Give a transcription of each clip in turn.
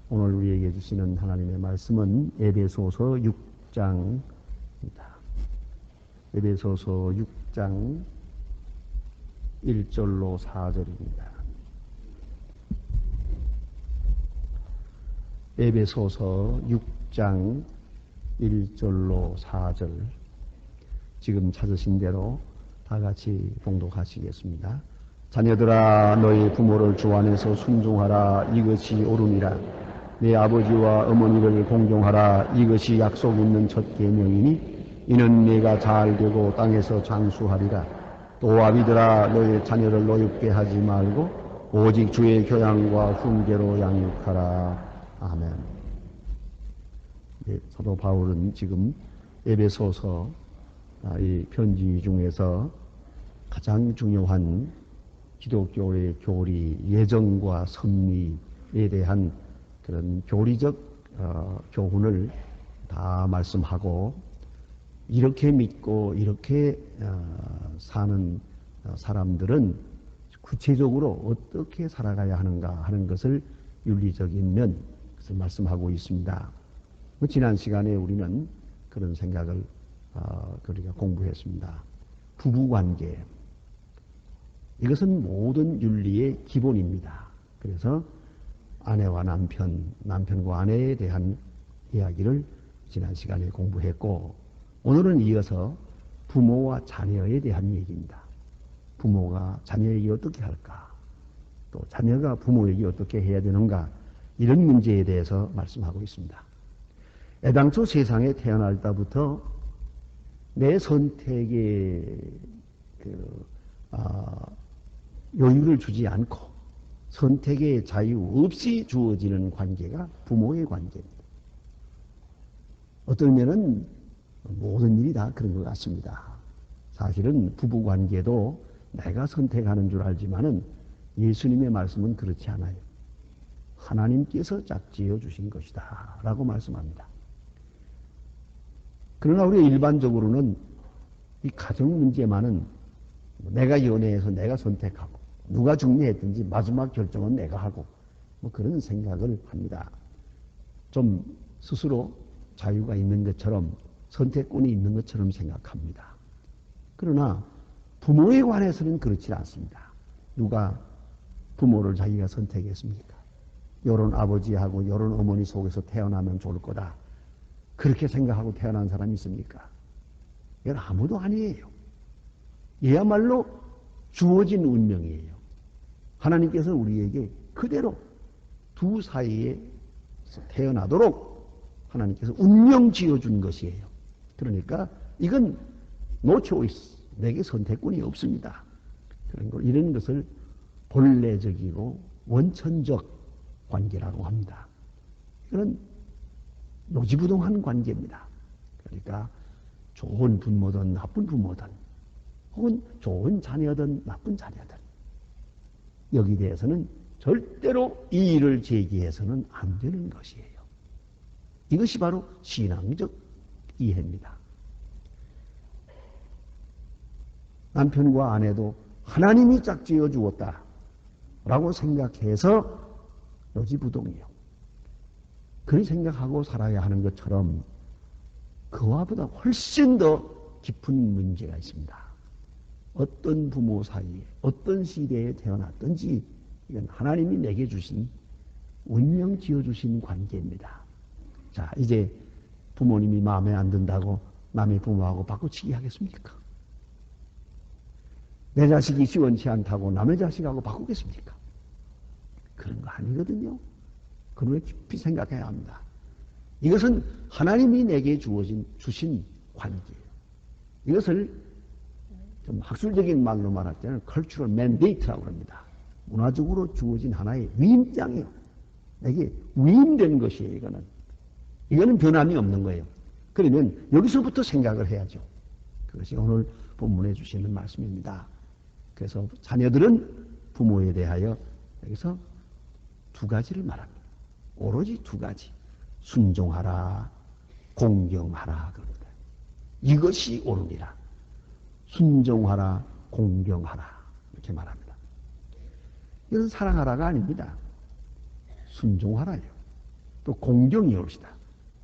오늘 우리에게 주시는 하나님의 말씀은 에베소서 6장입니다. 에베소서 6장 1절로 4절입니다. 에베소서 6장 1절로 4절 지금 찾으신 대로 다 같이 봉독하시겠습니다. 자녀들아 너희 부모를 주 안에서 순종하라. 이것이 옳으니라. 내 아버지와 어머니를 공경하라. 이것이 약속 있는 첫 계명이니 이는 내가 잘 되고 땅에서 장수하리라. 또 아비들아 너희 자녀를 노엽게 하지 말고 오직 주의 교양과 훈계로 양육하라. 아멘. 네, 사도 바울은 지금 에베소서 이 편지 중에서 가장 중요한 기독교의 교리, 예정과 섭리에 대한 그런 교리적 교훈을 다 말씀하고 이렇게 믿고 이렇게 사는 사람들은 구체적으로 어떻게 살아가야 하는가 하는 것을 윤리적인 면, 그것을 말씀하고 있습니다. 지난 시간에 우리는 그런 생각을 우리가 공부했습니다. 부부관계. 이것은 모든 윤리의 기본입니다. 그래서 아내와 남편, 남편과 아내에 대한 이야기를 지난 시간에 공부했고, 오늘은 이어서 부모와 자녀에 대한 얘기입니다. 부모가 자녀에게 어떻게 할까? 또 자녀가 부모에게 어떻게 해야 되는가? 이런 문제에 대해서 말씀하고 있습니다. 애당초 세상에 태어날 때부터 내 선택에 여유를 주지 않고 선택의 자유 없이 주어지는 관계가 부모의 관계입니다. 어떤 면은 모든 일이 다 그런 것 같습니다. 사실은 부부 관계도 내가 선택하는 줄 알지만은 예수님의 말씀은 그렇지 않아요. 하나님께서 짝지어 주신 것이다 라고 말씀합니다. 그러나 우리가 일반적으로는 이 가정 문제만은 내가 연애해서 내가 선택하고 누가 중매했든지 마지막 결정은 내가 하고 그런 생각을 합니다. 좀 스스로 자유가 있는 것처럼 선택권이 있는 것처럼 생각합니다. 그러나 부모에 관해서는 그렇지 않습니다. 누가 부모를 자기가 선택했습니까? 요런 아버지하고 요런 어머니 속에서 태어나면 좋을 거다. 그렇게 생각하고 태어난 사람이 있습니까? 이건 아무도 아니에요. 얘야말로 주어진 운명이에요. 하나님께서 우리에게 그대로 두 사이에 태어나도록 하나님께서 운명 지어준 것이에요. 그러니까 이건 no choice, 내게 선택권이 없습니다. 그런 걸, 이런 것을 본래적이고 원천적 관계라고 합니다. 이건 요지부동한 관계입니다. 그러니까 좋은 부모든 나쁜 부모든 혹은 좋은 자녀든 나쁜 자녀든 여기 대해서는 절대로 이의를 제기해서는 안 되는 것이에요. 이것이 바로 신앙적 이해입니다. 남편과 아내도 하나님이 짝지어 주었다 라고 생각해서 요지부동이에요. 그렇게 생각하고 살아야 하는 것처럼 그와보다 훨씬 더 깊은 문제가 있습니다. 어떤 부모 사이에 어떤 시대에 태어났든지 이건 하나님이 내게 주신 운명 지어주신 관계입니다. 자, 이제 부모님이 마음에 안 든다고 남의 부모하고 바꾸치기 하겠습니까? 내 자식이 시원치 않다고 남의 자식하고 바꾸겠습니까? 그런 거 아니거든요. 그걸 깊이 생각해야 합니다. 이것은 하나님이 내게 주신 관계예요. 이것을 좀 학술적인 말로 말할 때는 cultural mandate라고 합니다. 문화적으로 주어진 하나의 위임장이에요. 내게 위임된 것이에요. 이거는 변함이 없는 거예요. 그러면 여기서부터 생각을 해야죠. 그것이 오늘 본문에 주시는 말씀입니다. 그래서 자녀들은 부모에 대하여 여기서 두 가지를 말합니다. 오로지 두 가지. 순종하라, 공경하라 그럽니다. 이것이 옳으니라. 순종하라, 공경하라 이렇게 말합니다. 이것은 사랑하라가 아닙니다. 순종하라요. 또 공경이 옳시다.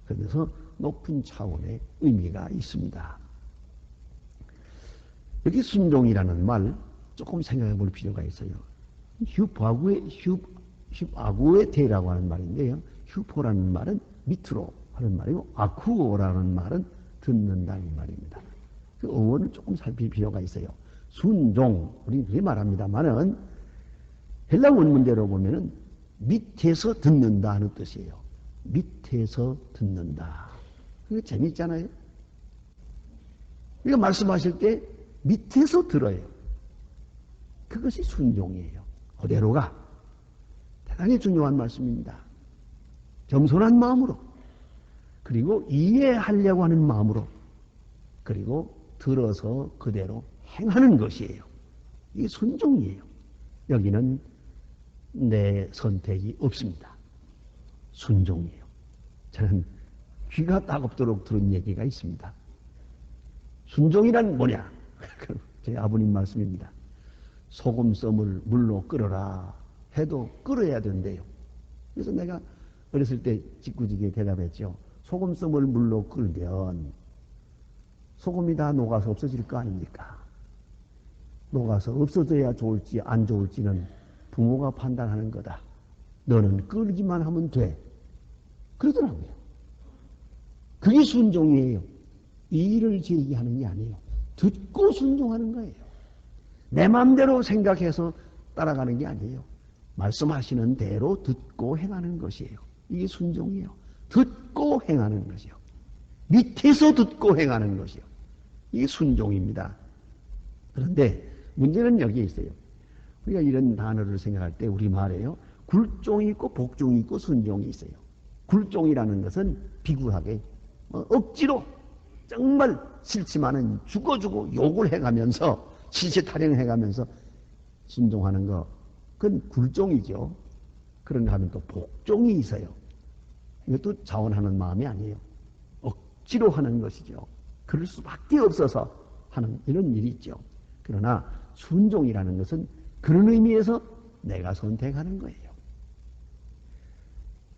그래서 높은 차원의 의미가 있습니다. 여기 순종이라는 말 조금 생각해 볼 필요가 있어요. hypāgu에 대라고 하는 말인데요. hypo라는 말은 밑으로 하는 말이고 아쿠오라는 말은 듣는다는 말입니다. 그 어원을 조금 살필 필요가 있어요. 순종, 우리는 그렇게 말합니다만은 헬라 원문대로 보면은 밑에서 듣는다 하는 뜻이에요. 밑에서 듣는다. 그게 재밌잖아요. 우리가 말씀하실 때 밑에서 들어요. 그것이 순종이에요. 그대로가 대단히 중요한 말씀입니다. 겸손한 마음으로, 그리고 이해하려고 하는 마음으로, 그리고 들어서 그대로 행하는 것이에요. 이게 순종이에요. 여기는 내 선택이 없습니다. 순종이에요. 저는 귀가 따갑도록 들은 얘기가 있습니다. 순종이란 뭐냐? 제 아버님 말씀입니다. 소금썸을 물로 끓여라 해도 끓여야 된대요. 그래서 내가 어렸을 때 짓궂게 대답했죠. 소금썸을 물로 끓면 소금이 다 녹아서 없어질 거 아닙니까? 녹아서 없어져야 좋을지 안 좋을지는 부모가 판단하는 거다. 너는 끓기만 하면 돼. 그러더라고요. 그게 순종이에요. 이의를 제기하는 게 아니에요. 듣고 순종하는 거예요. 내 마음대로 생각해서 따라가는 게 아니에요. 말씀하시는 대로 듣고 행하는 것이에요. 이게 순종이에요. 듣고 행하는 것이요. 밑에서 듣고 행하는 것이요. 이게 순종입니다. 그런데 문제는 여기에 있어요. 우리가 이런 단어를 생각할 때 우리 말에요. 굴종이 있고 복종이 있고 순종이 있어요. 굴종이라는 것은 비굴하게 억지로 정말 싫지만은 죽어주고 욕을 해가면서 시시타령해가면서 순종하는 거, 그건 굴종이죠. 그런가 하면 또 복종이 있어요. 이것도 자원하는 마음이 아니에요. 억지로 하는 것이죠. 그럴 수밖에 없어서 하는 이런 일이 있죠. 그러나 순종이라는 것은 그런 의미에서 내가 선택하는 거예요.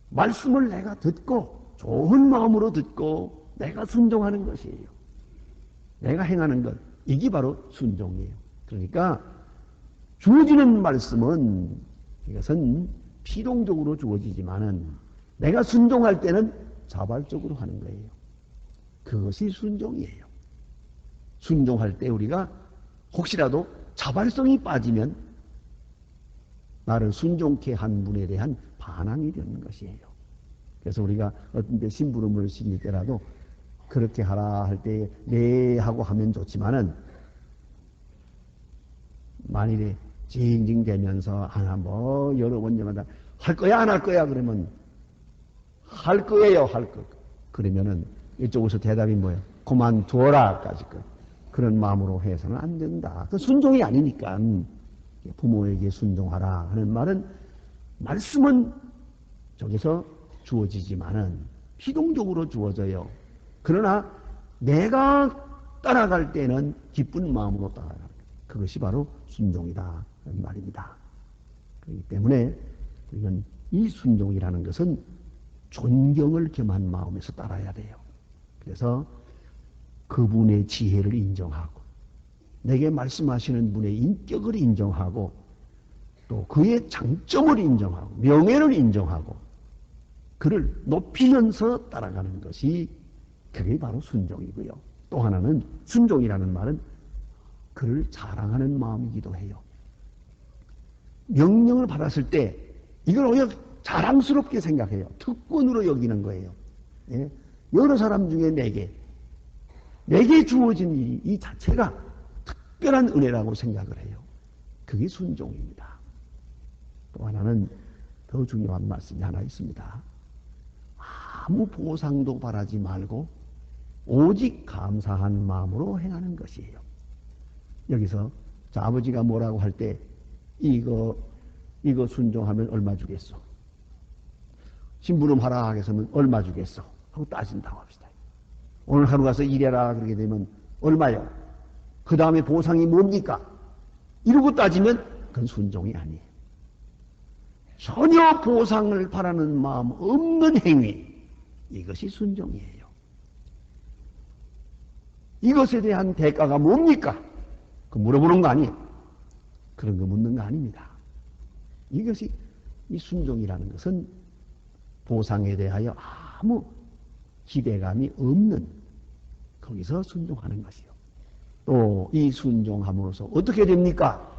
말씀을 내가 듣고 좋은 마음으로 듣고 내가 순종하는 것이에요. 내가 행하는 것, 이게 바로 순종이에요. 그러니까 주어지는 말씀은 이것은 피동적으로 주어지지만은 내가 순종할 때는 자발적으로 하는 거예요. 그것이 순종이에요. 순종할 때 우리가 혹시라도 자발성이 빠지면 나를 순종케 한 분에 대한 반항이 되는 것이에요. 그래서 우리가 어떤 데 심부름을 시킬 때라도 그렇게 하라 할 때 네 하고 하면 좋지만은 만일에 징징대면서 하나 뭐 여러 번째마다 할 거야 안 할 거야 그러면 할 거예요 할 거. 그러면은 이쪽에서 대답이 뭐예요? 그만두어라까지 그런 마음으로 해서는 안 된다. 그 순종이 아니니까 부모에게 순종하라 하는 말은 말씀은 저기서 주어지지만은 피동적으로 주어져요. 그러나 내가 따라갈 때는 기쁜 마음으로 따라가는 그것이 바로 순종이다 하는 말입니다. 그렇기 때문에 이건 이 순종이라는 것은 존경을 겸한 마음에서 따라야 돼요. 그래서 그분의 지혜를 인정하고 내게 말씀하시는 분의 인격을 인정하고 또 그의 장점을 인정하고 명예를 인정하고 그를 높이면서 따라가는 것이 그게 바로 순종이고요. 또 하나는 순종이라는 말은 그를 자랑하는 마음이기도 해요. 명령을 받았을 때 이걸 오히려 자랑스럽게 생각해요. 특권으로 여기는 거예요. 예? 여러 사람 중에 내게 주어진 일이 이 자체가 특별한 은혜라고 생각을 해요. 그게 순종입니다. 또 하나는 더 중요한 말씀이 하나 있습니다. 아무 보상도 바라지 말고 오직 감사한 마음으로 행하는 것이에요. 여기서 아버지가 뭐라고 할 때 이거 순종하면 얼마 주겠어? 심부름 하라 하겠으면 얼마 주겠어? 하고 따진다고 합시다. 오늘 하루 가서 일해라 그러게 되면 얼마요? 그 다음에 보상이 뭡니까? 이러고 따지면 그건 순종이 아니에요. 전혀 보상을 바라는 마음 없는 행위, 이것이 순종이에요. 이것에 대한 대가가 뭡니까? 그 물어보는 거 아니에요. 그런 거 묻는 거 아닙니다. 이것이 이 순종이라는 것은 보상에 대하여 아무 기대감이 없는 거기서 순종하는 것이요. 또 이 순종함으로써 어떻게 됩니까?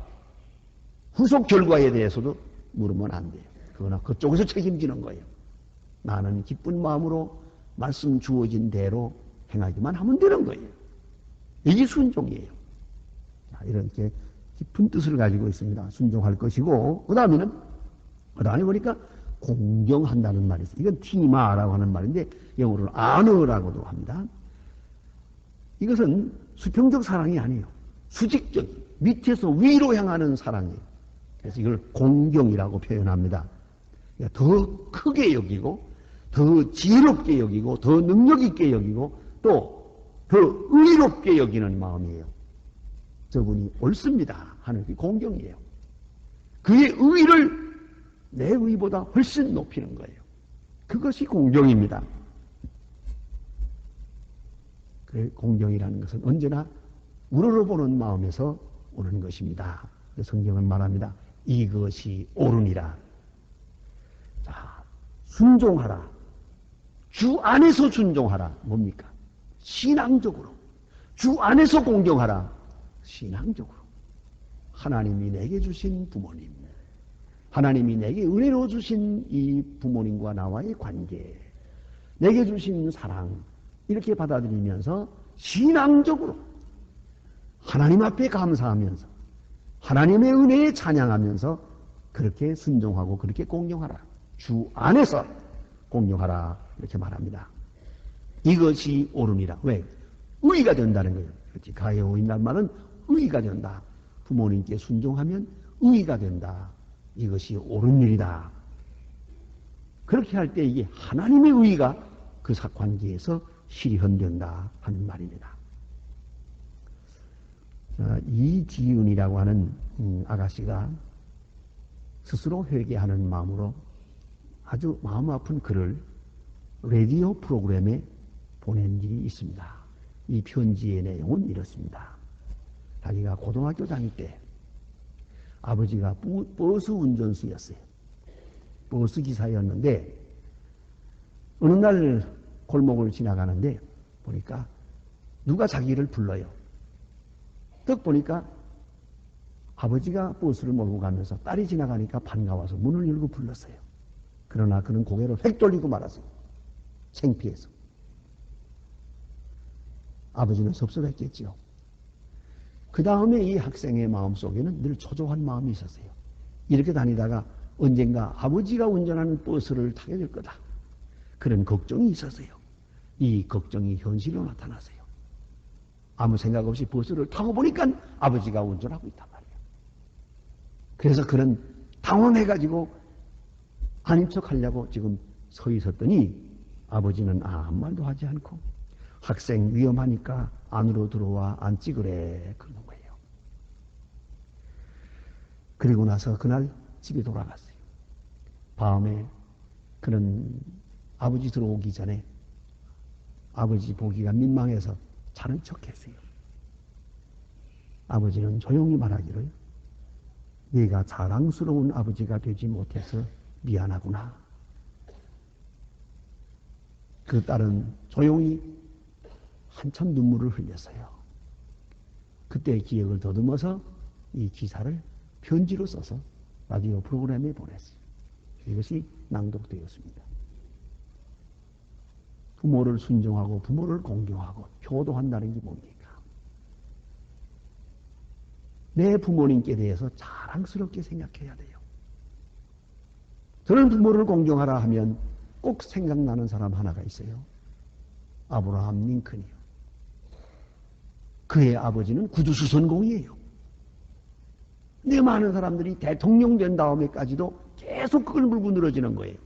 후속 결과에 대해서도 물으면 안 돼요. 그러나 그쪽에서 책임지는 거예요. 나는 기쁜 마음으로 말씀 주어진 대로 행하기만 하면 되는 거예요. 이게 순종이에요. 자, 이렇게 깊은 뜻을 가지고 있습니다. 순종할 것이고, 그 다음에 보니까 공경한다는 말이 있어요. 이건 티마라고 하는 말인데, 영어로는 아너라고도 합니다. 이것은 수평적 사랑이 아니에요. 수직적, 밑에서 위로 향하는 사랑이에요. 그래서 이걸 공경이라고 표현합니다. 그러니까 더 크게 여기고, 더 지혜롭게 여기고, 더 능력있게 여기고, 또 더 의롭게 여기는 마음이에요. 저분이 옳습니다 하는 게 공경이에요. 그의 의를 내 의보다 훨씬 높이는 거예요. 그것이 공경입니다. 그 공경이라는 것은 언제나 우러러보는 마음에서 오는 것입니다. 성경은 말합니다. 이것이 옳으니라. 자, 순종하라. 주 안에서 순종하라. 뭡니까? 신앙적으로. 주 안에서 공경하라. 신앙적으로. 하나님이 내게 주신 부모님, 하나님이 내게 은혜로 주신 이 부모님과 나와의 관계, 내게 주신 사랑, 이렇게 받아들이면서 신앙적으로 하나님 앞에 감사하면서 하나님의 은혜에 찬양하면서 그렇게 순종하고 그렇게 공경하라. 주 안에서 공경하라. 이렇게 말합니다. 이것이 옳으니라. 왜? 의가 된다는 거예요. 그렇지. 가해오인단 말은 의가 된다. 부모님께 순종하면 의가 된다. 이것이 옳은 일이다. 그렇게 할 때 이게 하나님의 의가 그 관계에서 실현된다 하는 말입니다. 이지윤이라고 하는 아가씨가 스스로 회개하는 마음으로 아주 마음 아픈 글을 라디오 프로그램에 보낸 일이 있습니다. 이 편지의 내용은 이렇습니다. 자기가 고등학교 다닐 때 아버지가 버스 운전수였어요. 버스 기사였는데 어느 날 골목을 지나가는데 보니까 누가 자기를 불러요. 딱 보니까 아버지가 버스를 몰고 가면서 딸이 지나가니까 반가워서 문을 열고 불렀어요. 그러나 그는 고개를 획 돌리고 말았어요. 창피해서. 아버지는 섭섭했겠지요. 그 다음에 이 학생의 마음속에는 늘 초조한 마음이 있었어요. 이렇게 다니다가 언젠가 아버지가 운전하는 버스를 타게 될 거다. 그런 걱정이 있었어요. 이 걱정이 현실로 나타났어요. 아무 생각 없이 버스를 타고 보니까 아버지가 운전하고 있단 말이에요. 그래서 그는 당황해가지고 아닌 척 하려고 지금 서 있었더니 아버지는 아무 말도 하지 않고 학생 위험하니까 안으로 들어와 앉지 그래 그러는 거예요. 그리고 나서 그날 집에 돌아갔어요. 밤에 그는 아버지 들어오기 전에 아버지 보기가 민망해서 자는 척했어요. 아버지는 조용히 말하기를 네가 자랑스러운 아버지가 되지 못해서 미안하구나. 그 딸은 조용히 한참 눈물을 흘렸어요. 그때의 기억을 더듬어서 이 기사를 편지로 써서 라디오 프로그램에 보냈어요. 이것이 낭독되었습니다. 부모를 순종하고 부모를 공경하고 효도한다는 게 뭡니까? 내 부모님께 대해서 자랑스럽게 생각해야 돼요. 저는 부모를 공경하라 하면 꼭 생각나는 사람 하나가 있어요. 아브라함 링컨이요. 그의 아버지는 구두수선공이에요. 근데 많은 사람들이 대통령 된 다음에까지도 계속 그걸 물고 늘어지는 거예요.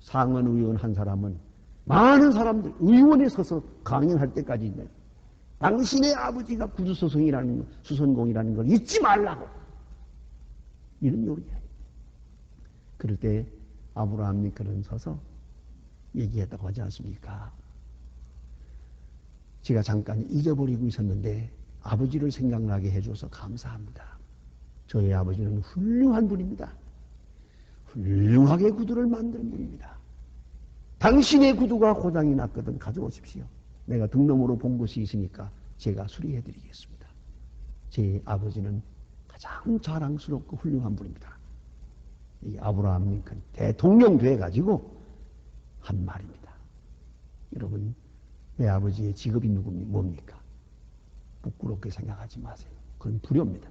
상원 의원 한 사람은 많은 사람들 의원에 서서 강연할 때까지 있네. 당신의 아버지가 수선공이라는 걸 잊지 말라고. 이런 요리예요. 그럴 때 아브라함 링컨은 서서 얘기했다고 하지 않습니까? 제가 잠깐 잊어버리고 있었는데 아버지를 생각나게 해줘서 감사합니다. 저희 아버지는 훌륭한 분입니다. 훌륭하게 구두를 만드는 분입니다. 당신의 구두가 고장이 났거든 가져오십시오. 내가 등록으로 본 것이 있으니까 제가 수리해드리겠습니다. 제 아버지는 가장 자랑스럽고 훌륭한 분입니다. 이 아브라함 링컨 대통령 돼가지고 한 말입니다. 여러분, 내 아버지의 직업이 뭡니까? 부끄럽게 생각하지 마세요. 그건 불효입니다.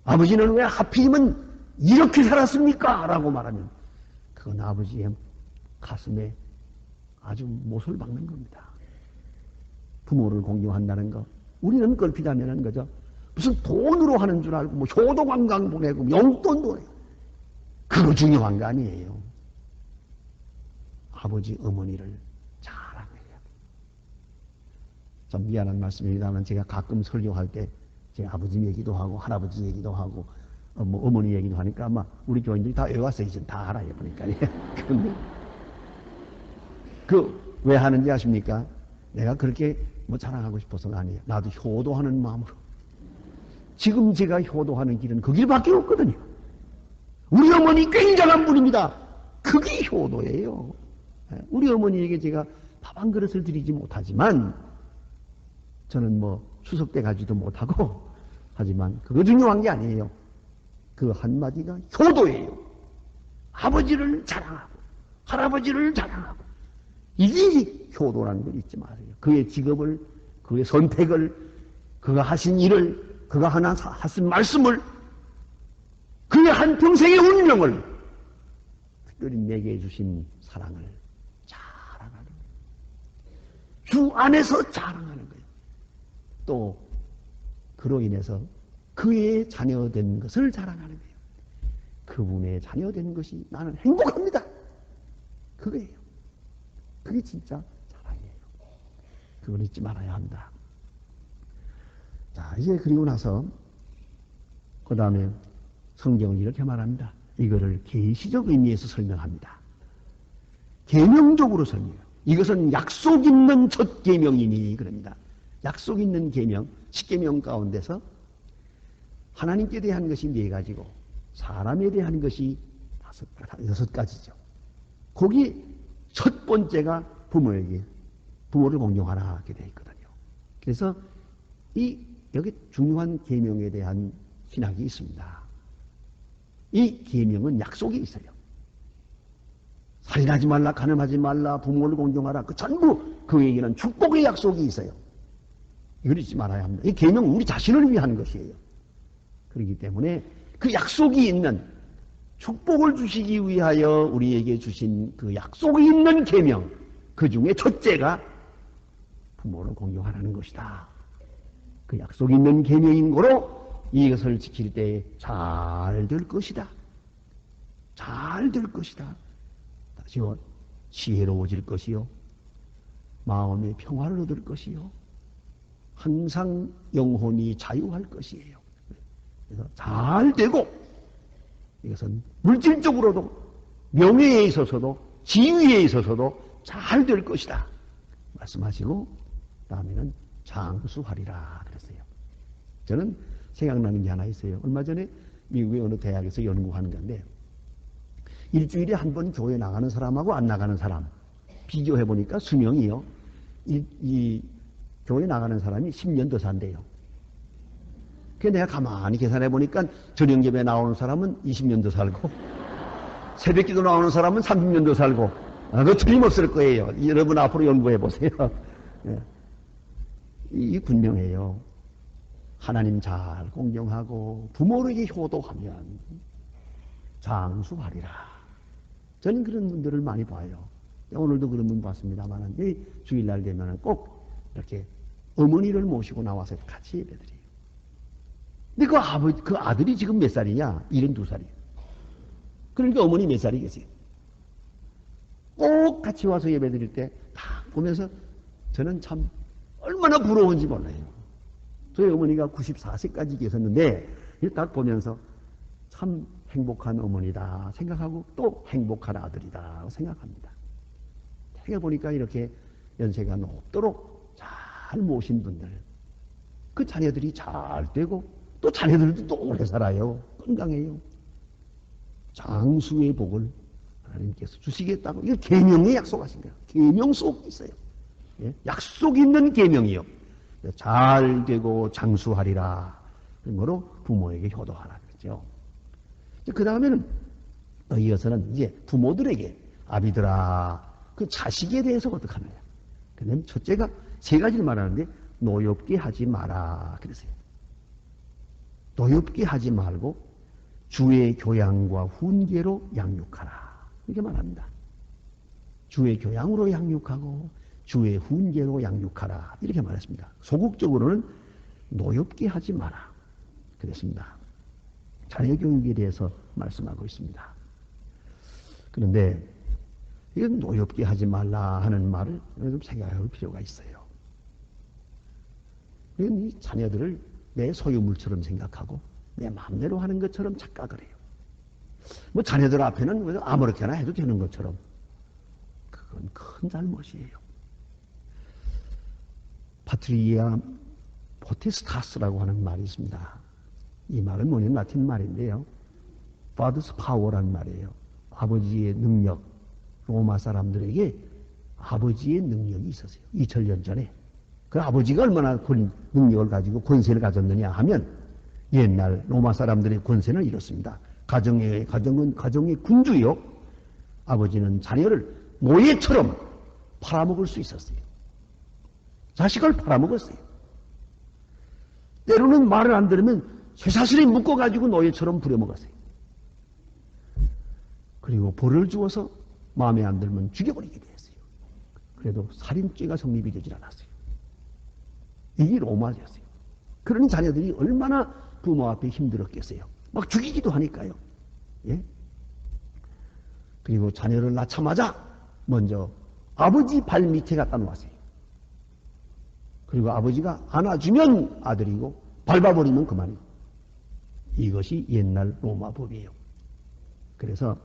아버지는 왜 하필이면 이렇게 살았습니까? 라고 말하면 그건 아버지의 가슴에 아주 못을 박는 겁니다. 부모를 공경한다는 거, 우리는 걸핏하면 거죠. 무슨 돈으로 하는 줄 알고 뭐 효도관광 보내고 용돈도 보내고 그거 중요한 거 아니에요. 아버지 어머니를 잘하고 해야 돼요. 좀 미안한 말씀입니다만 제가 가끔 설교할 때 제 아버지 얘기도 하고 할아버지 얘기도 하고 뭐 어머니 얘기도 하니까 아마 우리 교인들이 다 외웠어요. 이제 다 알아요. 그러니까. 근데 왜 하는지 아십니까? 내가 그렇게 뭐 자랑하고 싶어서가 아니에요. 나도 효도하는 마음으로. 지금 제가 효도하는 길은 그 길밖에 없거든요. 우리 어머니 굉장한 분입니다. 그게 효도예요. 우리 어머니에게 제가 밥 한 그릇을 드리지 못하지만 저는 뭐 추석 때 가지도 못하고 하지만 그거 중요한 게 아니에요. 그 한마디가 효도예요. 아버지를 자랑하고 할아버지를 자랑하고 이게 효도라는 걸 잊지 마세요. 그의 직업을, 그의 선택을, 그가 하신 일을, 그가 하신 말씀을, 그의 한평생의 운명을 특별히 내게 주신 사랑을 자랑하는 거예요. 주 안에서 자랑하는 거예요. 또 그로 인해서 그의 자녀된 것을 자랑하는 거예요. 그분의 자녀된 것이 나는 행복합니다. 그거예요. 그게 진짜 자랑이에요. 그걸 잊지 말아야 한다. 자, 이제 그리고 나서 그 다음에 성경은 이렇게 말합니다. 이거를 계시적 의미에서 설명합니다. 계명적으로 설명해요. 이것은 약속 있는 첫 계명이니 그럽니다. 약속 있는 계명, 10계명 가운데서 하나님께 대한 것이 4가지고 사람에 대한 것이 6가지죠. 거기 첫 번째가 부모를 공경하라 하게 되어 있거든요. 그래서 여기 중요한 계명에 대한 신학이 있습니다. 이 계명은 약속이 있어요. 살인하지 말라, 간음하지 말라, 부모를 공경하라. 그 전부 그에게는 축복의 약속이 있어요. 이걸 잊지 말아야 합니다. 이 계명은 우리 자신을 위한 것이에요. 그렇기 때문에 그 약속이 있는 축복을 주시기 위하여 우리에게 주신 그 약속이 있는 계명, 그 중에 첫째가 부모를 공경하라는 것이다. 그 약속이 있는 계명인 거로 이것을 지킬 때 잘 될 것이다. 잘 될 것이다. 다시요, 지혜로워질 것이요, 마음의 평화를 얻을 것이요, 항상 영혼이 자유할 것이에요. 그래서 잘 되고, 이것은 물질적으로도 명예에 있어서도 지위에 있어서도 잘 될 것이다 말씀하시고, 다음에는 장수하리라 그랬어요. 저는 생각나는 게 하나 있어요. 얼마 전에 미국의 어느 대학에서 연구하는 건데, 일주일에 한 번 교회 나가는 사람하고 안 나가는 사람 비교해 보니까 수명이요, 이 교회 나가는 사람이 10년 더 산대요. 그 내가 가만히 계산해 보니까 저녁 예배 나오는 사람은 20년 더 살고 새벽 기도 나오는 사람은 30년 더 살고, 그거 틀림없을 거예요. 여러분 앞으로 연구해 보세요. 이 분명해요. 하나님 잘 공경하고 부모에게 효도하면 장수하리라. 저는 그런 분들을 많이 봐요. 오늘도 그런 분 봤습니다만, 주일날 되면 꼭 이렇게 어머니를 모시고 나와서 같이 예배드려요. 근데 그 아들이 지금 몇 살이냐? 72살이에요. 그러니까 어머니 몇 살이겠어요? 꼭 같이 와서 예배 드릴 때 딱 보면서 저는 참 얼마나 부러운지 몰라요. 저희 어머니가 94세까지 계셨는데 딱 보면서 참 행복한 어머니다 생각하고 또 행복한 아들이다 생각합니다. 되게 보니까 이렇게 연세가 높도록 잘 모신 분들, 그 자녀들이 잘 되고 또 자녀들도 또 오래 살아요. 건강해요. 장수의 복을 하나님께서 주시겠다고, 이거 계명에 약속하신 거예요. 계명 속 있어요. 예? 약속 있는 계명이요. 잘 되고 장수하리라. 그런 거로 부모에게 효도하라 그러죠. 그 다음에는 이어서는 이제 부모들에게 아비들아, 그 자식에 대해서 어떻게 하느냐. 그다음 첫째가 세 가지를 말하는데 노엽게 하지 마라 그랬어요. 노엽게 하지 말고 주의 교양과 훈계로 양육하라. 이렇게 말합니다. 주의 교양으로 양육하고 주의 훈계로 양육하라. 이렇게 말했습니다. 소극적으로는 노엽게 하지 마라. 그랬습니다. 자녀 교육에 대해서 말씀하고 있습니다. 그런데 이건 노엽게 하지 말라 하는 말을 좀 생각할 필요가 있어요. 이건 이 자녀들을 내 소유물처럼 생각하고 내 마음대로 하는 것처럼 착각을 해요. 뭐 자녀들 앞에는 아무렇게나 해도 되는 것처럼. 그건 큰 잘못이에요. 파트리아 포테스타스라고 하는 말이 있습니다. 이 말은 뭐냐면 라틴 말인데요. Father's power라는 말이에요. 아버지의 능력. 로마 사람들에게 아버지의 능력이 있었어요. 2000년 전에. 그 아버지가 얼마나 능력을 가지고 권세를 가졌느냐 하면 옛날 로마 사람들의 권세는 이렇습니다. 가정의 군주요. 아버지는 자녀를 노예처럼 팔아먹을 수 있었어요. 자식을 팔아먹었어요. 때로는 말을 안 들으면 쇠사슬에 묶어가지고 노예처럼 부려먹었어요. 그리고 벌을 주어서 마음에 안 들면 죽여버리게 되었어요. 그래도 살인죄가 성립이 되질 않았어요. 이게 로마였어요. 그러니 자녀들이 얼마나 부모 앞에 힘들었겠어요. 막 죽이기도 하니까요. 예? 그리고 자녀를 낳자마자 먼저 아버지 발 밑에 갖다 놓았어요. 그리고 아버지가 안아주면 아들이고 밟아버리면 그만이에요. 이것이 옛날 로마 법이에요. 그래서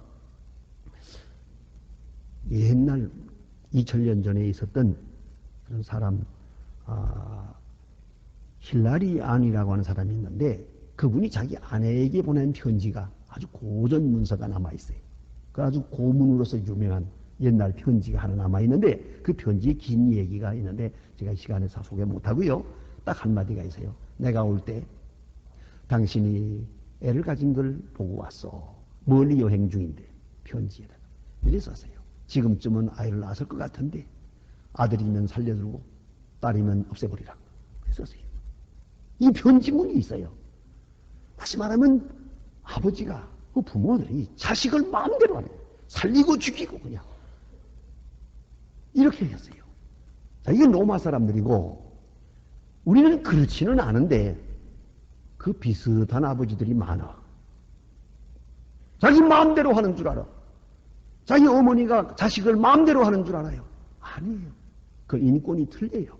옛날 2000년 전에 있었던 그런 사람, 힐라리 안이라고 하는 사람이 있는데 그분이 자기 아내에게 보낸 편지가 아주 고전 문서가 남아있어요. 그 아주 고문으로서 유명한 옛날 편지가 하나 남아있는데 그 편지에 긴 얘기가 있는데 제가 시간에서 소개 못하고요. 딱 한마디가 있어요. 내가 올 때 당신이 애를 가진 걸 보고 왔어. 멀리 여행 중인데 편지에다가 이래 썼어요. 지금쯤은 아이를 낳았을 것 같은데 아들이면 살려두고 딸이면 없애버리라고 썼어요. 이 편지문이 있어요. 다시 말하면 아버지가 그 부모들이 자식을 마음대로 하는 거예요. 살리고 죽이고 그냥 이렇게 했어요. 자, 이건 로마 사람들이고 우리는 그렇지는 않은데 그 비슷한 아버지들이 많아. 자기 마음대로 하는 줄 알아. 자기 어머니가 자식을 마음대로 하는 줄 알아요. 아니에요. 그 인권이 틀려요.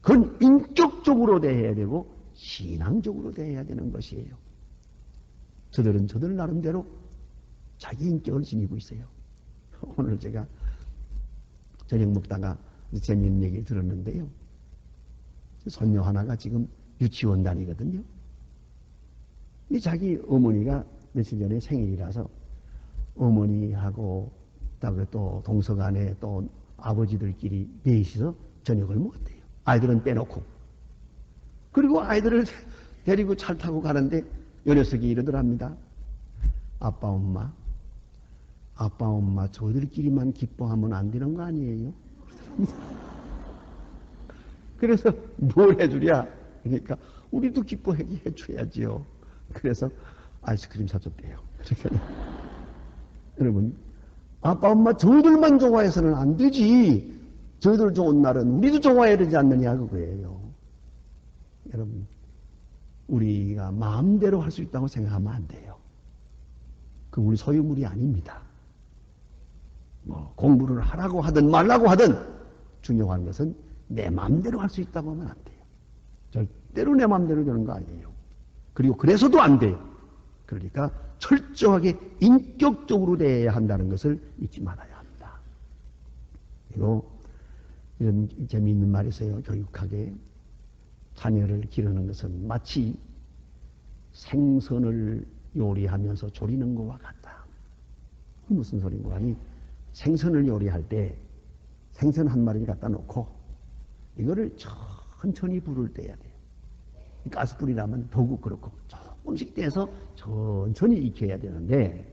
그건 인격적으로 대해야 되고 신앙적으로 대해야 되는 것이에요. 저들은 저들 나름대로 자기 인격을 지니고 있어요. 오늘 제가 저녁 먹다가 재미있는 얘기 들었는데요. 손녀 하나가 지금 유치원 다니거든요. 자기 어머니가 며칠 전에 생일이라서 어머니하고 또 동서간에 또 아버지들끼리 넷이서 저녁을 먹었대요. 아이들은 빼놓고. 그리고 아이들을 데리고 차 타고 가는데 요 녀석이 이러더랍니다. 아빠 엄마 저희들끼리만 기뻐하면 안 되는 거 아니에요? 그래서 뭘 해주랴? 그러니까 우리도 기뻐하게 해줘야지요. 그래서 아이스크림 사줬대요. 여러분, 아빠 엄마 저희들만 좋아해서는 안 되지. 저희들 좋은 날은 우리도 좋아해야 되지 않느냐 그거예요. 여러분, 우리가 마음대로 할 수 있다고 생각하면 안 돼요. 그 우리 소유물이 아닙니다. 뭐 공부를 하라고 하든 말라고 하든 중요한 것은 내 마음대로 할 수 있다고 하면 안 돼요. 절대로 내 마음대로 되는 거 아니에요. 그리고 그래서도 안 돼요. 그러니까 철저하게 인격적으로 대해야 한다는 것을 잊지 말아야 합니다. 그리고 이런 재미있는 말이 있어요. 교육학에 자녀를 기르는 것은 마치 생선을 요리하면서 조리는 것과 같다. 무슨 소린가 하니 생선을 요리할 때 생선 한 마리를 갖다 놓고 이거를 천천히 불을 떼야 돼요. 가스불이라면 더욱 그렇고 조금씩 떼서 천천히 익혀야 되는데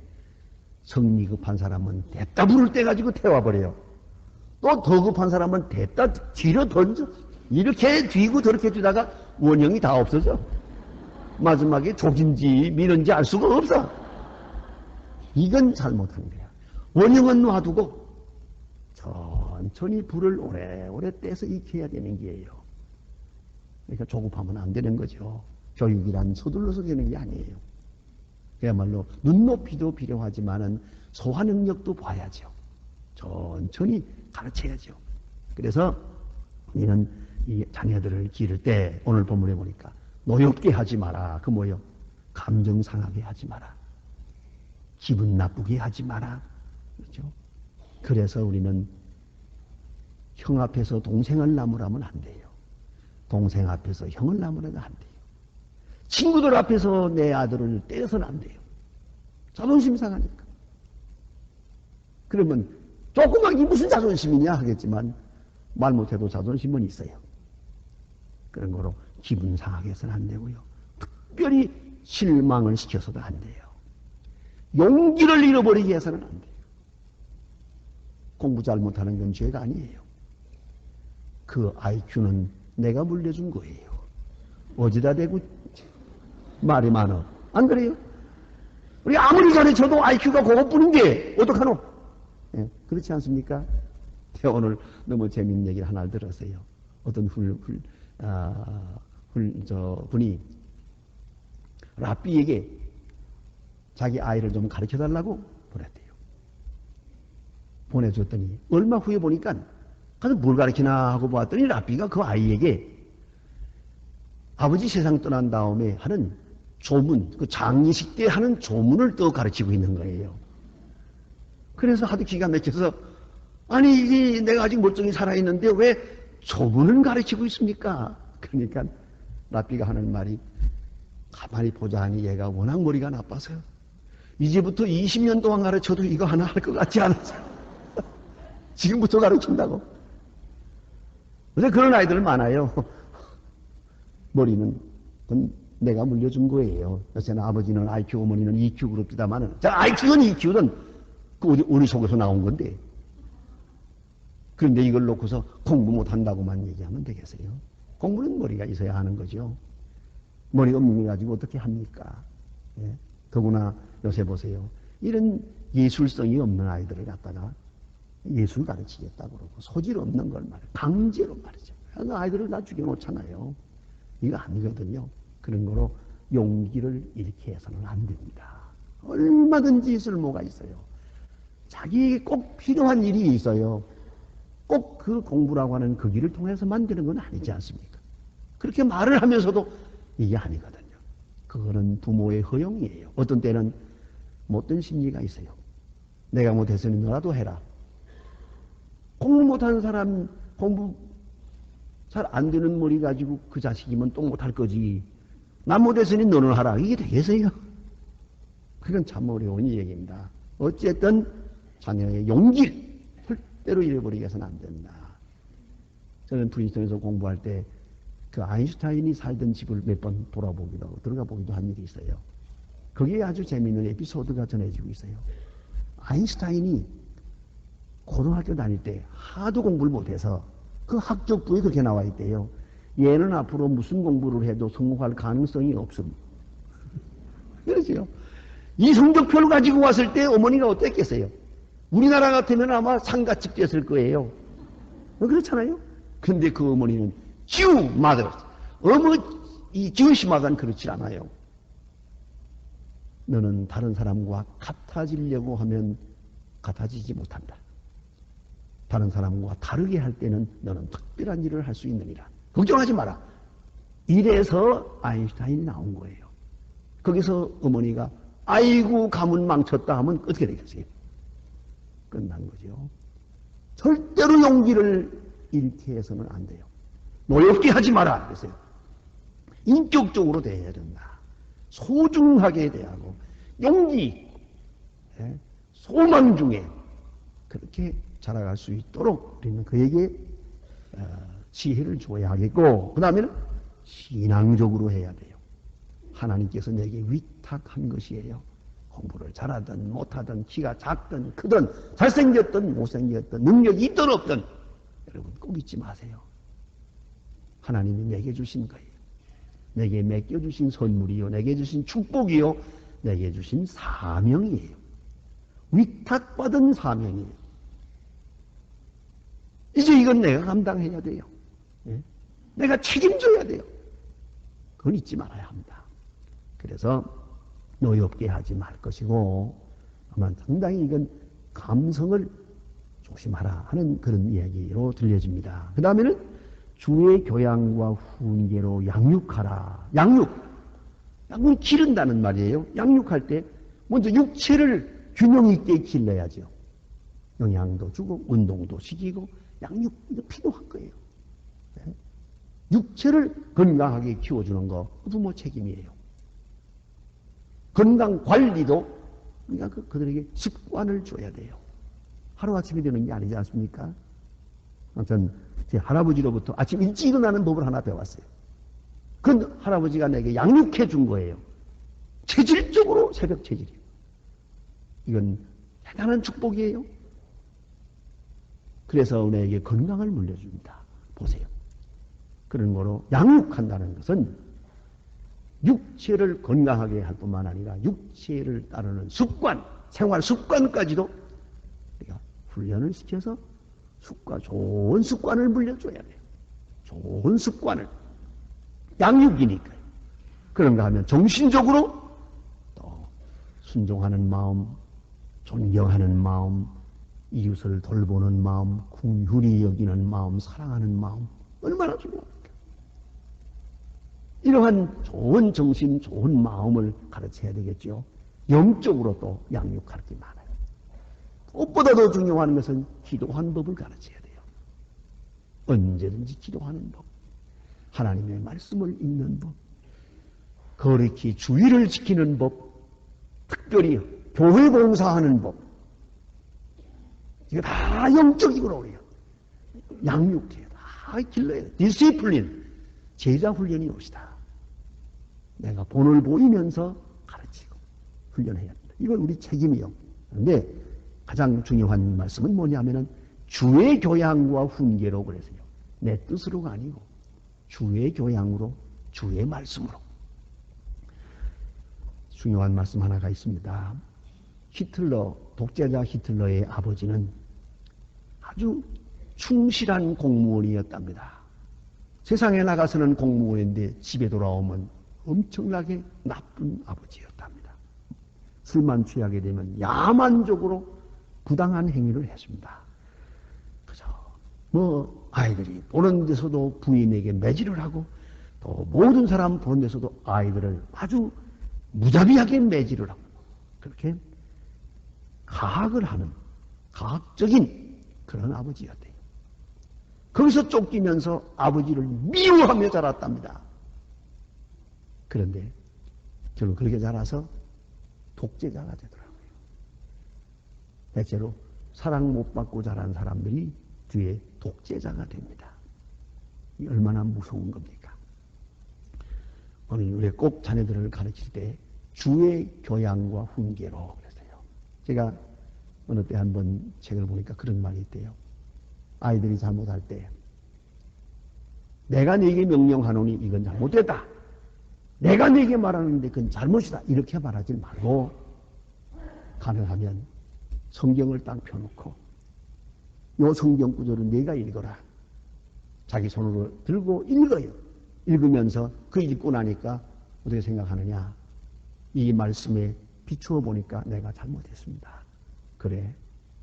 성미 급한 사람은 됐다 불을 떼가지고 태워버려요. 또 더 급한 사람은 됐다 뒤로 던져. 이렇게 뒤고 저렇게 주다가 원형이 다 없어져. 마지막에 족인지 미는지 알 수가 없어. 이건 잘못한 거야. 원형은 놔두고 천천히 불을 오래오래 떼서 익혀야 되는 게예요. 그러니까 조급하면 안 되는 거죠. 교육이란 서둘러서 되는 게 아니에요. 그야말로 눈높이도 필요하지만은 소화 능력도 봐야죠. 천천히 가르쳐야죠. 그래서 우리는 이 자녀들을 기를 때 오늘 본문에 보니까 노엽게 하지 마라. 그 뭐요? 감정 상하게 하지 마라. 기분 나쁘게 하지 마라. 그렇죠? 그래서 우리는 형 앞에서 동생을 나무라면 안 돼요. 동생 앞에서 형을 나무라면 안 돼요. 친구들 앞에서 내 아들을 때려서는 안 돼요. 자존심 상하니까. 그러면 조그만 게 무슨 자존심이냐 하겠지만 말 못해도 자존심은 있어요. 그런 거로 기분 상하게 해서는 안 되고요. 특별히 실망을 시켜서도 안 돼요. 용기를 잃어버리게 해서는 안 돼요. 공부 잘못하는 건 죄가 아니에요. 그 IQ는 내가 물려준 거예요. 어디다 대고 말이 많어. 안 그래요? 우리 아무리 가르쳐도 IQ가 그것뿐인데 어떡하노? 예, 그렇지 않습니까? 오늘 너무 재밌는 얘기를 하나 들었어요. 어떤 분이 랍비에게 자기 아이를 좀 가르쳐달라고 보냈대요. 보내줬더니 얼마 후에 보니까 가서 뭘 가르치나 하고 봤더니 랍비가 그 아이에게 아버지 세상 떠난 다음에 하는 조문, 그 장례식 때 하는 조문을 또 가르치고 있는 거예요. 그래서 하도 기가 막혀서 아니 이게 내가 아직 멀쩡히 살아있는데 왜 조문을 가르치고 있습니까? 그러니까 랍비가 하는 말이 가만히 보자 하니 얘가 워낙 머리가 나빠서요. 이제부터 20년 동안 가르쳐도 이거 하나 할 것 같지 않아서 지금부터 가르친다고. 근데 그런 아이들 많아요. 머리는 그건 내가 물려준 거예요. 요새는 아버지는 IQ, 어머니는 EQ 그룹이다마는 자 IQ든 EQ든 그 우리 속에서 나온 건데 그런데 이걸 놓고서 공부 못한다고만 얘기하면 되겠어요? 공부는 머리가 있어야 하는 거죠. 머리 없는 거 가지고 어떻게 합니까? 예? 더구나 요새 보세요. 이런 예술성이 없는 아이들을 갖다가 예술 가르치겠다고 그러고 소질 없는 걸 말이에요. 강제로 말이죠. 그 아이들을 다 죽여놓잖아요. 이거 아니거든요. 그런 거로 용기를 잃게 해서는 안 됩니다. 얼마든지 쓸모가 있어요. 자기에게 꼭 필요한 일이 있어요. 꼭 그 공부라고 하는 그 길을 통해서 만드는 건 아니지 않습니까? 그렇게 말을 하면서도 이게 아니거든요. 그거는 부모의 허용이에요. 어떤 때는 못된 심리가 있어요. 내가 못했으니 너라도 해라. 공부 못하는 사람 공부 잘 안 되는 머리 가지고 그 자식이면 또 못할 거지. 난 못했으니 너는 하라. 이게 되겠어요? 그건 참 어려운 얘기입니다. 어쨌든 자녀의 용기를 절대로 잃어버리게 해서는 안 된다. 저는 프린스턴에서 공부할 때 그 아인슈타인이 살던 집을 몇 번 돌아보기도 하고 들어가 보기도 한 일이 있어요. 거기에 아주 재미있는 에피소드가 전해지고 있어요. 아인슈타인이 고등학교 다닐 때 하도 공부를 못해서 그 학적부에 그렇게 나와 있대요. 얘는 앞으로 무슨 공부를 해도 성공할 가능성이 없음. 그러죠. 이 성적표를 가지고 왔을 때 어머니가 어땠겠어요? 우리나라 같으면 아마 상가집 됐을 거예요. 그렇잖아요? 근데 그 어머니는 Jew mother. 이 Jewish mother는 그렇지 않아요. 너는 다른 사람과 같아지려고 하면 같아지지 못한다. 다른 사람과 다르게 할 때는 너는 특별한 일을 할 수 있느니라. 걱정하지 마라. 이래서 아인슈타인이 나온 거예요. 거기서 어머니가 아이고 가문 망쳤다 하면 어떻게 되겠어요? 끝난 거죠. 절대로 용기를 잃게 해서는 안 돼요. 노엽게 하지 마라 그랬어요. 인격적으로 대해야 된다. 소중하게 대하고 용기 있고 소망 중에 그렇게 자라갈 수 있도록 우리는 그에게 지혜를 줘야 하겠고, 그 다음에는 신앙적으로 해야 돼요. 하나님께서 내게 위탁한 것이에요. 공부를 잘하든 못하든 키가 작든 크든 잘생겼든 못생겼든 능력이 있든 없든 여러분 꼭 잊지 마세요. 하나님이 내게 주신 거예요. 내게 맡겨주신 선물이요, 내게 주신 축복이요, 내게 주신 사명이에요. 위탁받은 사명이에요. 이제 이건 내가 감당해야 돼요. 내가 책임져야 돼요. 그건 잊지 말아야 합니다. 그래서 노엽게 하지 말 것이고, 아마 상당히 이건 감성을 조심하라 하는 그런 이야기로 들려집니다. 그 다음에는 주의 교양과 훈계로 양육하라. 양육은 기른다는 말이에요. 양육할 때 먼저 육체를 균형 있게 길러야죠. 영양도 주고 운동도 시키고 양육 이거 필요한 거예요. 육체를 건강하게 키워주는 거 부모 책임이에요. 건강 관리도 우리가 그들에게 습관을 줘야 돼요. 하루아침에 되는 게 아니지 않습니까? 전 제 할아버지로부터 아침 일찍 일어나는 법을 하나 배웠어요. 그건 할아버지가 내게 양육해 준 거예요. 체질적으로 새벽 체질이에요. 이건 대단한 축복이에요. 그래서 우리에게 건강을 물려줍니다. 보세요. 그런 거로 양육한다는 것은 육체를 건강하게 할 뿐만 아니라 육체를 따르는 습관, 생활 습관까지도 우리가 훈련을 시켜서 좋은 습관을 물려줘야 돼요. 좋은 습관을. 양육이니까요. 그런가 하면 정신적으로 또 순종하는 마음, 존경하는 마음, 이웃을 돌보는 마음, 긍휼히 여기는 마음, 사랑하는 마음, 얼마나 중요합니까? 이러한 좋은 정신, 좋은 마음을 가르쳐야 되겠죠. 영적으로 또 양육할 게 많아요. 무엇보다 더 중요한 것은 기도하는 법을 가르쳐야 돼요. 언제든지 기도하는 법, 하나님의 말씀을 읽는 법, 거룩히 주의를 지키는 법, 특별히 교회 봉사하는 법, 이거 다 영적이구나 우리가 양육해야 다 길러야 돼. 디시플린, 제자 훈련이 옵시다. 내가 본을 보이면서 가르치고 훈련해야 합니다. 이건 우리 책임이요. 그런데 가장 중요한 말씀은 뭐냐면은 주의 교양과 훈계로 그래서요. 내 뜻으로가 아니고 주의 교양으로, 주의 말씀으로. 중요한 말씀 하나가 있습니다. 히틀러, 독재자 히틀러의 아버지는 아주 충실한 공무원이었답니다. 세상에 나가서는 공무원인데 집에 돌아오면 엄청나게 나쁜 아버지였답니다. 술만 취하게 되면 야만적으로 부당한 행위를 했습니다. 그저 아이들이 보는 데서도 부인에게 매질을 하고 또 모든 사람 보는 데서도 아이들을 아주 무자비하게 매질을 하고 그렇게 가학을 하는 가학적인 그런 아버지였대요. 거기서 쫓기면서 아버지를 미워하며 자랐답니다. 그런데 결국 그렇게 자라서 독재자가 되더라고요. 대체로 사랑 못 받고 자란 사람들이 뒤에 독재자가 됩니다. 이 얼마나 무서운 겁니까? 오늘 우리 꼭 자녀들을 가르칠 때 주의 교양과 훈계로 그랬어요. 제가 어느 때 한번 책을 보니까 그런 말이 있대요. 아이들이 잘못할 때 내가 네게 명령하노니 이건 잘못됐다. 내가 네게 말하는데 그건 잘못이다. 이렇게 말하지 말고 가능하면 성경을 딱 펴놓고 요 성경 구절은 네가 읽어라. 자기 손으로 들고 읽어요. 읽으면서 그 읽고 나니까 어떻게 생각하느냐. 이 말씀에 비추어 보니까 내가 잘못했습니다. 그래,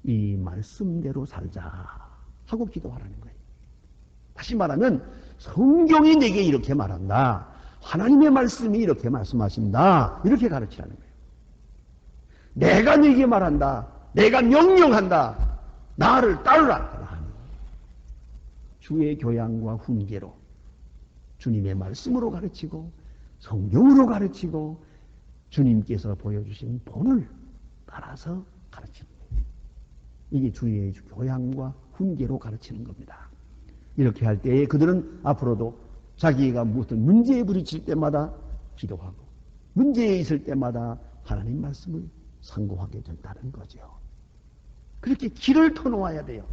이 말씀대로 살자 하고 기도하라는 거예요. 다시 말하면 성경이 내게 이렇게 말한다. 하나님의 말씀이 이렇게 말씀하신다. 이렇게 가르치라는 거예요. 내가 네게 말한다. 내가 명령한다. 나를 따르라. 주의 교양과 훈계로 주님의 말씀으로 가르치고 성경으로 가르치고 주님께서 보여주신 본을 따라서 가르치는 거예요. 이게 주의 교양과 훈계로 가르치는 겁니다. 이렇게 할 때에 그들은 앞으로도 자기가 무슨 문제에 부딪힐 때마다 기도하고 문제에 있을 때마다 하나님 말씀을 상고하게 된다는 거죠. 그렇게 길을 터놓아야 돼요.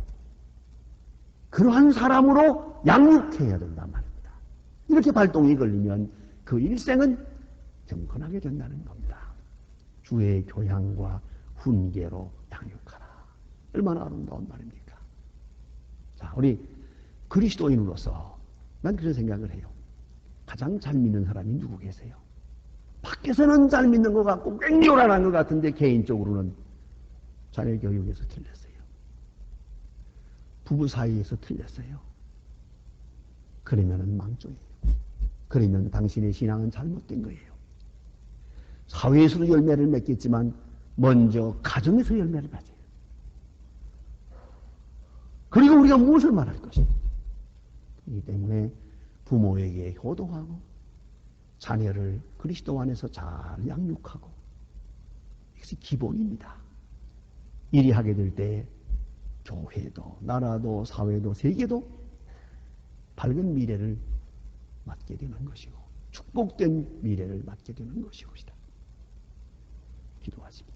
그러한 사람으로 양육해야 된단 말입니다. 이렇게 발동이 걸리면 그 일생은 경건하게 된다는 겁니다. 주의 교양과 훈계로 양육하라. 얼마나 아름다운 말입니까? 자, 우리 그리스도인으로서 난 그런 생각을 해요. 가장 잘 믿는 사람이 누구 계세요? 밖에서는 잘 믿는 것 같고 꽤 요란한 것 같은데 개인적으로는 자녀 교육에서 틀렸어요. 부부 사이에서 틀렸어요. 그러면은 망조예요. 그러면 당신의 신앙은 잘못된 거예요. 사회에서도 열매를 맺겠지만 먼저 가정에서 열매를 맺어요. 그리고 우리가 무엇을 말할 것입니까? 그렇기 때문에 부모에게 효도하고 자녀를 그리스도 안에서 잘 양육하고 이것이 기본입니다. 일이 하게 될 때 교회도 나라도 사회도 세계도 밝은 미래를 맞게 되는 것이고 축복된 미래를 맞게 되는 것이옵니다. 기도하십니다.